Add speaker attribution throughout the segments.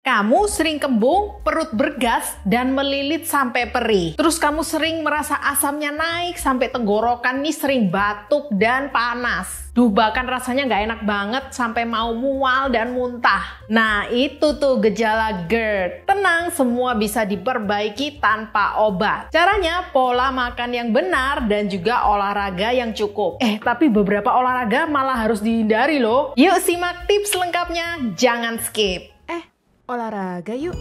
Speaker 1: Kamu sering kembung, perut bergas, dan melilit sampai perih. Terus kamu sering merasa asamnya naik sampai tenggorokan nih sering batuk dan panas. Duh, bahkan rasanya nggak enak banget sampai mau mual dan muntah. Nah, itu tuh gejala GERD. Tenang, semua bisa diperbaiki tanpa obat. Caranya pola makan yang benar dan juga olahraga yang cukup. Tapi beberapa olahraga malah harus dihindari loh. Yuk simak tips lengkapnya, jangan skip.
Speaker 2: Olahraga yuk.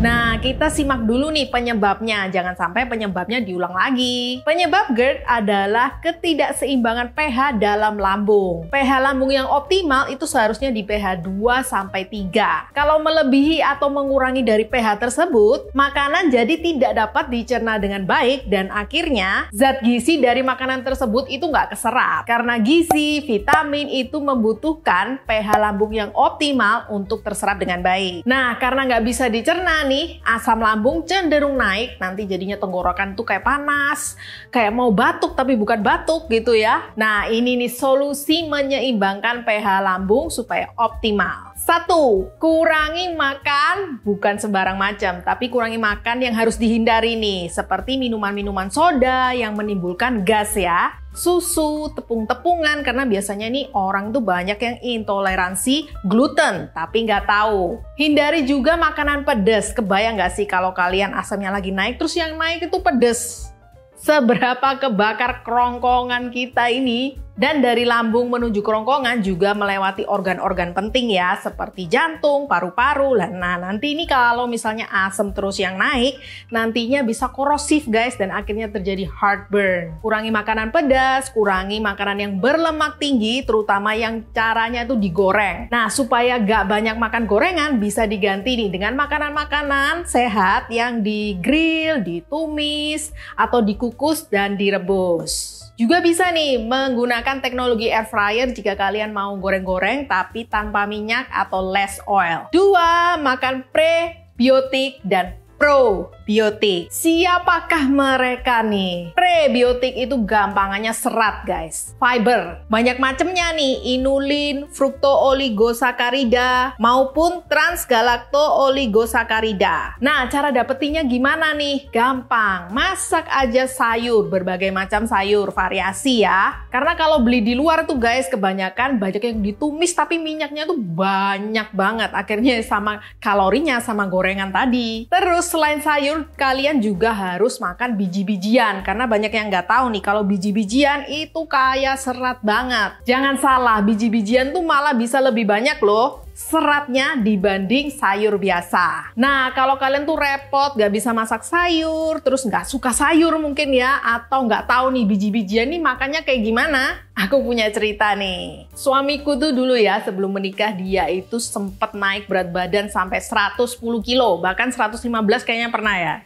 Speaker 1: Nah, kita simak dulu nih penyebabnya. Jangan sampai penyebabnya diulang lagi. Penyebab GERD adalah ketidakseimbangan pH dalam lambung. pH lambung yang optimal itu seharusnya di pH 2-3. Kalau melebihi atau mengurangi dari pH tersebut, makanan jadi tidak dapat dicerna dengan baik dan akhirnya zat gizi dari makanan tersebut itu nggak keserap. Karena gizi, vitamin itu membutuhkan pH lambung yang optimal untuk terserap dengan baik. Nah, karena nggak bisa dicerna nih, asam lambung cenderung naik, nanti jadinya tenggorokan tuh kayak panas, kayak mau batuk tapi bukan batuk gitu ya. Nah, ini nih solusi menyeimbangkan pH lambung supaya optimal. 1. Kurangi makan, bukan sembarang macam, tapi kurangi makan yang harus dihindari nih, seperti minuman-minuman soda yang menimbulkan gas ya. Susu, tepung-tepungan, karena biasanya nih orang tuh banyak yang intoleransi gluten tapi nggak tahu. Hindari juga makanan pedas. Kebayang nggak sih kalau kalian asamnya lagi naik terus yang naik itu pedas? Seberapa kebakar kerongkongan kita ini. Dan dari lambung menuju kerongkongan juga melewati organ-organ penting ya, seperti jantung, paru-paru. Nah, nanti ini kalau misalnya asam terus yang naik, nantinya bisa korosif guys, dan akhirnya terjadi heartburn. Kurangi makanan pedas, kurangi makanan yang berlemak tinggi, terutama yang caranya itu digoreng. Nah, supaya gak banyak makan gorengan, bisa diganti nih dengan makanan-makanan sehat yang di-grill, ditumis, atau dikukus dan direbus. Juga bisa nih menggunakan teknologi air fryer jika kalian mau goreng-goreng tapi tanpa minyak atau less oil. 2. Makan prebiotik dan probiotik. Siapakah mereka nih? Prebiotik itu gampangannya serat guys. Fiber. Banyak macamnya nih. Inulin, fruktooligosakarida, maupun transgalaktooligosakarida. Nah, cara dapetinnya gimana nih? Gampang. Masak aja sayur. Berbagai macam sayur. Variasi ya. Karena kalau beli di luar tuh guys, kebanyakan banyak yang ditumis tapi minyaknya tuh banyak banget. Akhirnya sama kalorinya sama gorengan tadi. Terus selain sayur, kalian juga harus makan biji-bijian. Karena banyak yang nggak tahu nih, kalau biji-bijian itu kaya serat banget. Jangan salah, biji-bijian tuh malah bisa lebih banyak loh seratnya dibanding sayur biasa. Nah, kalau kalian tuh repot, nggak bisa masak sayur, terus nggak suka sayur mungkin ya, atau nggak tahu nih biji-bijian nih makannya kayak gimana, aku punya cerita nih. Suamiku tuh dulu ya, sebelum menikah dia itu sempat naik berat badan sampai 110 kilo, bahkan 115 kayaknya pernah ya.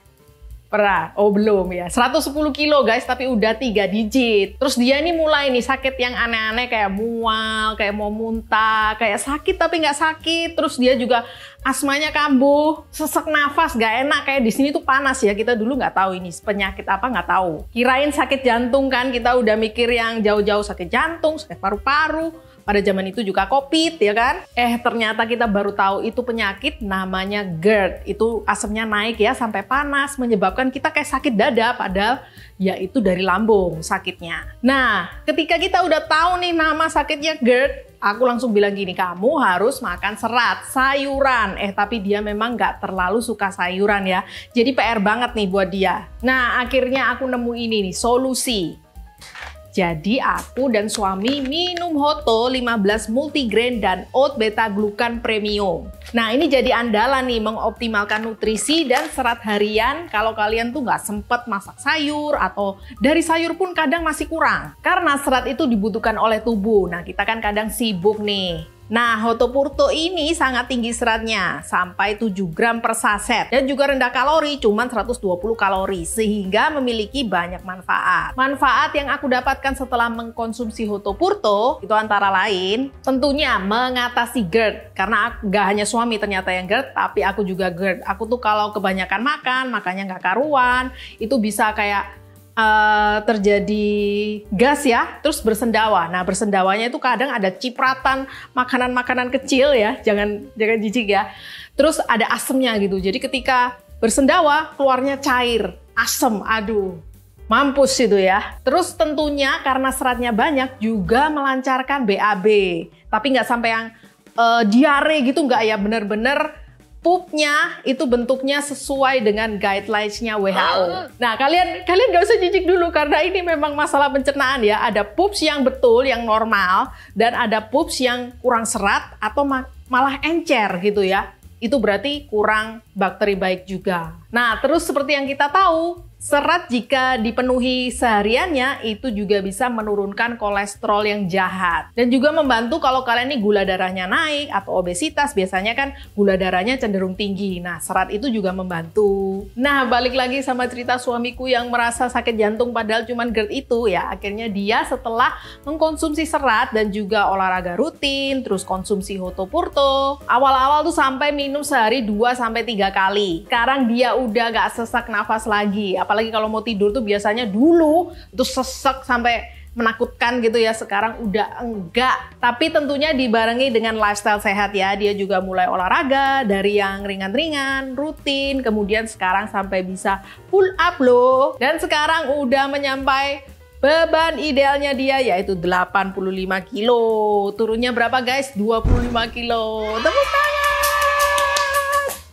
Speaker 1: Pernah? Oh belum ya. 110 kilo guys, tapi udah 3 digit. Terus dia ini mulai nih sakit yang aneh-aneh kayak mual, kayak mau muntah, kayak sakit tapi nggak sakit. Terus dia juga asmanya kambuh, sesek nafas, gak enak. Kayak di sini tuh panas ya. Kita dulu nggak tahu ini penyakit apa, nggak tahu. Kirain sakit jantung kan, kita udah mikir yang jauh-jauh sakit jantung, sakit paru-paru. Pada zaman itu juga COVID ya kan. Ternyata kita baru tahu itu penyakit namanya GERD. Itu asamnya naik ya sampai panas, menyebabkan kita kayak sakit dada, padahal ya itu dari lambung sakitnya. Nah, ketika kita udah tahu nih nama sakitnya GERD, aku langsung bilang gini, kamu harus makan serat, sayuran. Tapi dia memang nggak terlalu suka sayuran ya. Jadi PR banget nih buat dia. Nah, akhirnya aku nemu ini nih, solusi. Jadi aku dan suami minum Hoto 15 multigrain dan oat beta glukan premium. Nah, ini jadi andalan nih mengoptimalkan nutrisi dan serat harian kalau kalian tuh nggak sempet masak sayur atau dari sayur pun kadang masih kurang. Karena serat itu dibutuhkan oleh tubuh. Nah, kita kan kadang sibuk nih. Nah, Hoto Purto ini sangat tinggi seratnya, sampai 7 gram per saset. Dan juga rendah kalori, cuma 120 kalori, sehingga memiliki banyak manfaat. Manfaat yang aku dapatkan setelah mengkonsumsi Hoto Purto, itu antara lain, tentunya mengatasi GERD. Karena gak hanya suami ternyata yang GERD, tapi aku juga GERD. Aku tuh kalau kebanyakan makan, makanya gak karuan, itu bisa kayak terjadi gas ya, terus bersendawa. Nah, bersendawanya itu kadang ada cipratan makanan-makanan kecil ya, jangan jijik ya. Terus ada asemnya gitu. Jadi ketika bersendawa keluarnya cair, asem, aduh. Mampus itu ya. Terus tentunya karena seratnya banyak juga melancarkan BAB. Tapi nggak sampai yang diare gitu, nggak ya, bener-bener poopnya itu bentuknya sesuai dengan guidelines-nya WHO. Nah, kalian nggak usah jijik dulu karena ini memang masalah pencernaan ya. Ada poops yang betul, yang normal, dan ada poops yang kurang serat atau malah encer gitu ya. Itu berarti kurang bakteri baik juga. Nah, terus seperti yang kita tahu, serat jika dipenuhi sehariannya itu juga bisa menurunkan kolesterol yang jahat. Dan juga membantu kalau kalian nih gula darahnya naik atau obesitas, biasanya kan gula darahnya cenderung tinggi. Nah, serat itu juga membantu. Nah, balik lagi sama cerita suamiku yang merasa sakit jantung padahal cuman GERD itu ya. Akhirnya dia setelah mengkonsumsi serat dan juga olahraga rutin, terus konsumsi Hoto Purto. Awal-awal tuh sampai minum sehari 2-3 kali. Sekarang dia udah gak sesak nafas lagi. Apalagi kalau mau tidur tuh biasanya dulu itu sesek sampai menakutkan gitu ya, sekarang udah enggak. Tapi tentunya dibarengi dengan lifestyle sehat ya. Dia juga mulai olahraga dari yang ringan-ringan, rutin, kemudian sekarang sampai bisa pull up loh. Dan sekarang udah menyampai beban idealnya dia yaitu 85 kilo. Turunnya berapa guys? 25 kilo. Tepuk tangan!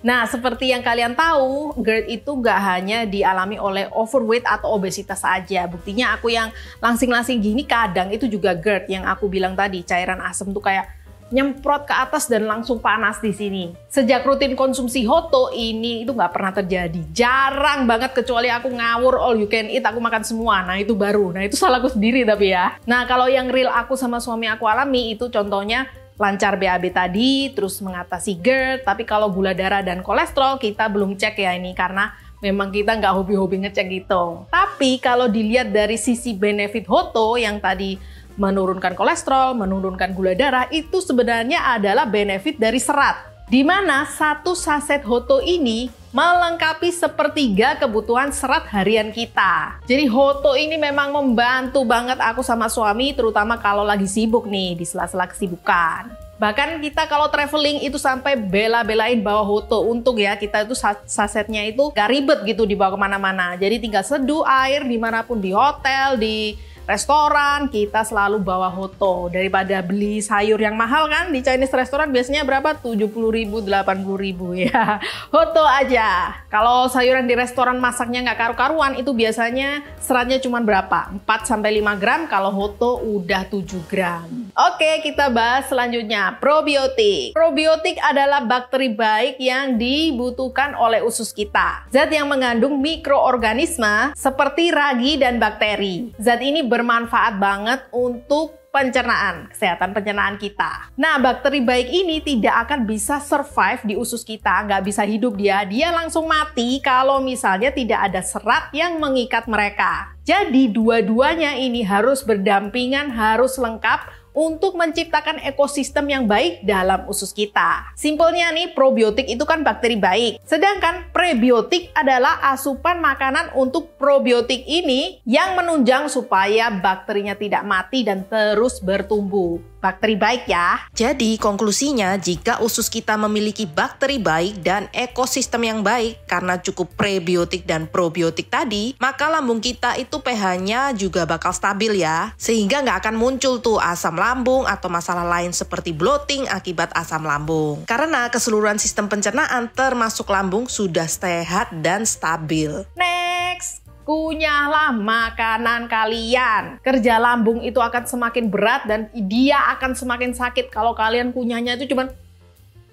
Speaker 1: Nah, seperti yang kalian tahu, GERD itu nggak hanya dialami oleh overweight atau obesitas saja. Buktinya aku yang langsing-langsing gini kadang itu juga GERD. Yang aku bilang tadi, cairan asam tuh kayak nyemprot ke atas dan langsung panas di sini. Sejak rutin konsumsi Hoto ini itu nggak pernah terjadi. Jarang banget, kecuali aku ngawur all you can eat, aku makan semua. Nah, itu baru. Nah, itu salahku sendiri tapi ya. Nah, kalau yang real aku sama suami aku alami itu contohnya lancar BAB tadi, terus mengatasi GERD, tapi kalau gula darah dan kolesterol kita belum cek ya ini karena memang kita nggak hobi-hobi ngecek gitu. Tapi kalau dilihat dari sisi benefit Hoto yang tadi menurunkan kolesterol, menurunkan gula darah, itu sebenarnya adalah benefit dari serat. Di mana satu saset Hoto ini melengkapi sepertiga kebutuhan serat harian kita. Jadi Hoto ini memang membantu banget aku sama suami, terutama kalau lagi sibuk nih, di sela-sela kesibukan. Bahkan kita kalau traveling itu sampai bela-belain bawa Hoto. Untuk ya, kita itu sasetnya itu gak ribet gitu dibawa kemana-mana. Jadi tinggal seduh air dimanapun, di hotel, di restoran, kita selalu bawa Hoto. Daripada beli sayur yang mahal kan, di Chinese restoran biasanya berapa? 70.000, 80.000 ya. Hoto aja. Kalau sayuran di restoran masaknya nggak karu-karuan, itu biasanya seratnya cuma berapa? 4-5 gram, kalau Hoto udah 7 gram. Oke, kita bahas selanjutnya, probiotik. Probiotik adalah bakteri baik yang dibutuhkan oleh usus kita. Zat yang mengandung mikroorganisme seperti ragi dan bakteri. Zat ini bermanfaat banget untuk pencernaan, kesehatan pencernaan kita. Nah, bakteri baik ini tidak akan bisa survive di usus kita, nggak bisa hidup dia langsung mati kalau misalnya tidak ada serat yang mengikat mereka. Jadi dua-duanya ini harus berdampingan, harus lengkap untuk menciptakan ekosistem yang baik dalam usus kita. Simpelnya nih, probiotik itu kan bakteri baik. Sedangkan prebiotik adalah asupan makanan untuk probiotik ini yang menunjang supaya bakterinya tidak mati dan terus bertumbuh. Bakteri baik ya.
Speaker 2: Jadi konklusinya, jika usus kita memiliki bakteri baik dan ekosistem yang baik karena cukup prebiotik dan probiotik tadi, maka lambung kita itu pH-nya juga bakal stabil ya. Sehingga nggak akan muncul tuh asam lambung atau masalah lain seperti bloating akibat asam lambung. Karena keseluruhan sistem pencernaan termasuk lambung sudah sehat dan stabil.
Speaker 1: Next! Kunyahlah makanan kalian. Kerja lambung itu akan semakin berat dan dia akan semakin sakit kalau kalian kunyahnya itu cuman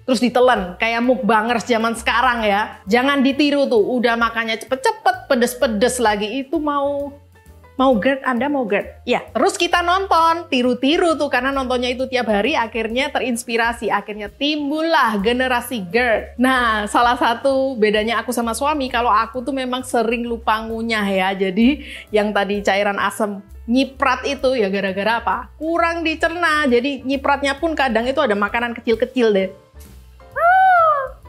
Speaker 1: terus ditelan kayak mukbangers zaman sekarang ya. Jangan ditiru tuh, udah makannya cepet-cepet, pedes-pedes lagi, itu mau GERD, Anda mau GERD? Ya, terus kita nonton, tiru-tiru tuh karena nontonnya itu tiap hari, akhirnya terinspirasi, akhirnya timbullah generasi GERD. Nah, salah satu bedanya aku sama suami, kalau aku tuh memang sering lupa ngunyah ya, jadi yang tadi cairan asam nyiprat itu ya gara-gara apa? Kurang dicerna, jadi nyipratnya pun kadang itu ada makanan kecil-kecil deh.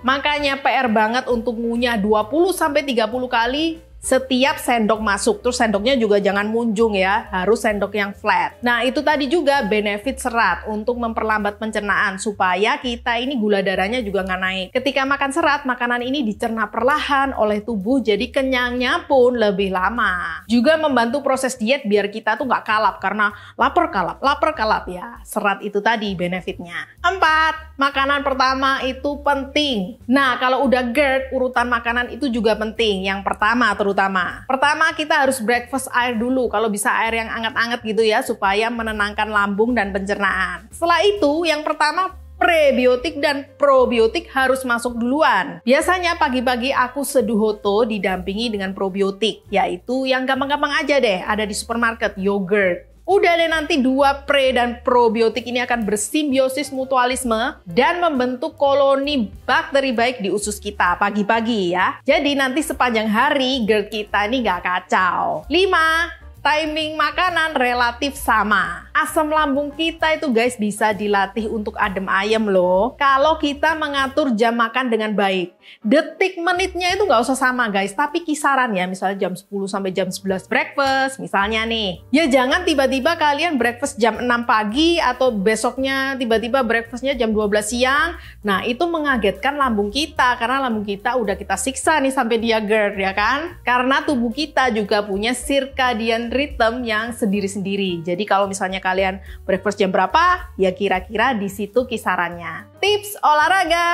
Speaker 1: Makanya PR banget untuk ngunyah 20-30 kali setiap sendok masuk. Terus sendoknya juga jangan munjung ya, harus sendok yang flat. Nah itu tadi juga benefit serat untuk memperlambat pencernaan supaya kita ini gula darahnya juga nggak naik. Ketika makan serat, makanan ini dicerna perlahan oleh tubuh, jadi kenyangnya pun lebih lama. Juga membantu proses diet biar kita tuh nggak kalap karena lapar kalap ya. Serat itu tadi benefitnya. 4. Makanan pertama itu penting. Nah kalau udah GERD, urutan makanan itu juga penting. Yang pertama Pertama kita harus breakfast air dulu, kalau bisa air yang anget-anget gitu ya, supaya menenangkan lambung dan pencernaan. Setelah itu yang pertama prebiotik dan probiotik harus masuk duluan. Biasanya pagi-pagi aku seduh hoto didampingi dengan probiotik, yaitu yang gampang-gampang aja deh, ada di supermarket, yogurt. Udah deh nanti 2 pre dan probiotik ini akan bersimbiosis mutualisme dan membentuk koloni bakteri baik di usus kita pagi-pagi ya. Jadi nanti sepanjang hari GERD kita ini nggak kacau. 5. Timing makanan relatif sama. Asam lambung kita itu guys bisa dilatih untuk adem ayem loh. Kalau kita mengatur jam makan dengan baik. Detik menitnya itu nggak usah sama guys, tapi kisaran ya. Misalnya jam 10 sampai jam 11 breakfast misalnya nih. Ya jangan tiba-tiba kalian breakfast jam 6 pagi atau besoknya tiba-tiba breakfastnya jam 12 siang. Nah itu mengagetkan lambung kita karena lambung kita udah kita siksa nih sampai dia GERD ya kan. Karena tubuh kita juga punya circadian rhythm yang sendiri-sendiri. Jadi kalau misalnya kalian breakfast jam berapa, ya kira-kira di situ kisarannya. Tips olahraga.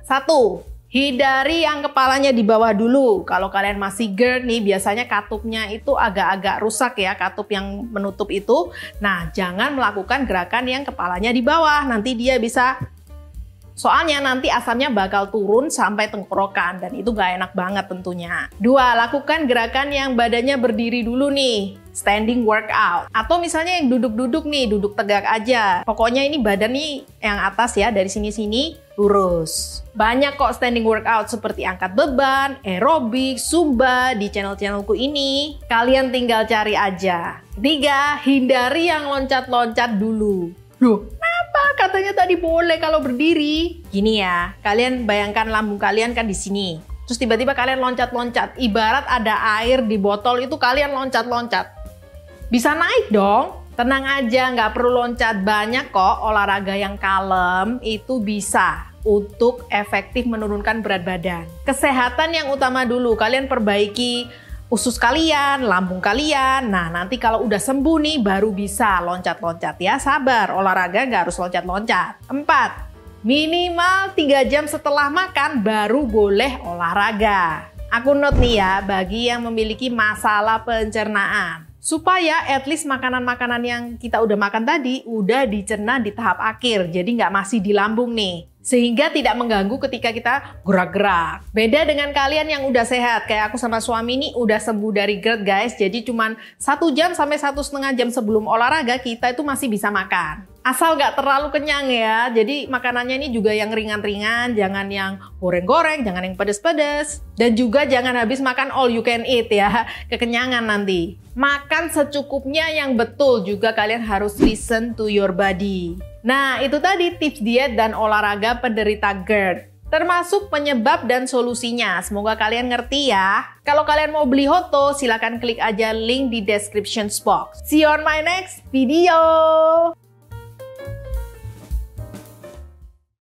Speaker 1: 1. Hindari yang kepalanya di bawah dulu. Kalau kalian masih GERD nih, biasanya katupnya itu agak-agak rusak ya, katup yang menutup itu. Nah, jangan melakukan gerakan yang kepalanya di bawah. Nanti dia bisa, soalnya nanti asamnya bakal turun sampai tenggorokan dan itu gak enak banget tentunya. 2. Lakukan gerakan yang badannya berdiri dulu nih, standing workout. Atau misalnya yang duduk-duduk nih, duduk tegak aja. Pokoknya ini badan nih yang atas ya, dari sini-sini lurus. Banyak kok standing workout seperti angkat beban, aerobik, zumba di channel-channelku ini. Kalian tinggal cari aja. 3. Hindari yang loncat-loncat dulu. Loh, katanya tadi boleh kalau berdiri. Gini ya, kalian bayangkan lambung kalian kan di sini. Terus tiba-tiba kalian loncat-loncat. Ibarat ada air di botol itu kalian loncat-loncat. Bisa naik dong. Tenang aja, nggak perlu loncat. Banyak kok olahraga yang kalem itu bisa untuk efektif menurunkan berat badan. Kesehatan yang utama dulu. Kalian perbaiki usus kalian, lambung kalian. Nah, nanti kalau udah sembuh nih baru bisa loncat-loncat ya. Sabar, olahraga nggak harus loncat-loncat. 4. Minimal 3 jam setelah makan baru boleh olahraga. Aku note nih ya, bagi yang memiliki masalah pencernaan. Supaya at least makanan-makanan yang kita udah makan tadi udah dicerna di tahap akhir. Jadi nggak masih di lambung nih. Sehingga tidak mengganggu ketika kita gerak-gerak. Beda dengan kalian yang udah sehat. Kayak aku sama suami ini udah sembuh dari GERD guys. Jadi cuman 1 jam sampai 1,5 jam sebelum olahraga kita itu masih bisa makan. Asal nggak terlalu kenyang ya. Jadi makanannya ini juga yang ringan-ringan. Jangan yang goreng-goreng, jangan yang pedes-pedes. Dan juga jangan habis makan all you can eat ya. Kekenyangan nanti. Makan secukupnya yang betul. Juga kalian harus listen to your body. Nah, itu tadi tips diet dan olahraga penderita GERD. Termasuk penyebab dan solusinya. Semoga kalian ngerti ya. Kalau kalian mau beli hoto, silakan klik aja link di description box. See you on my next video.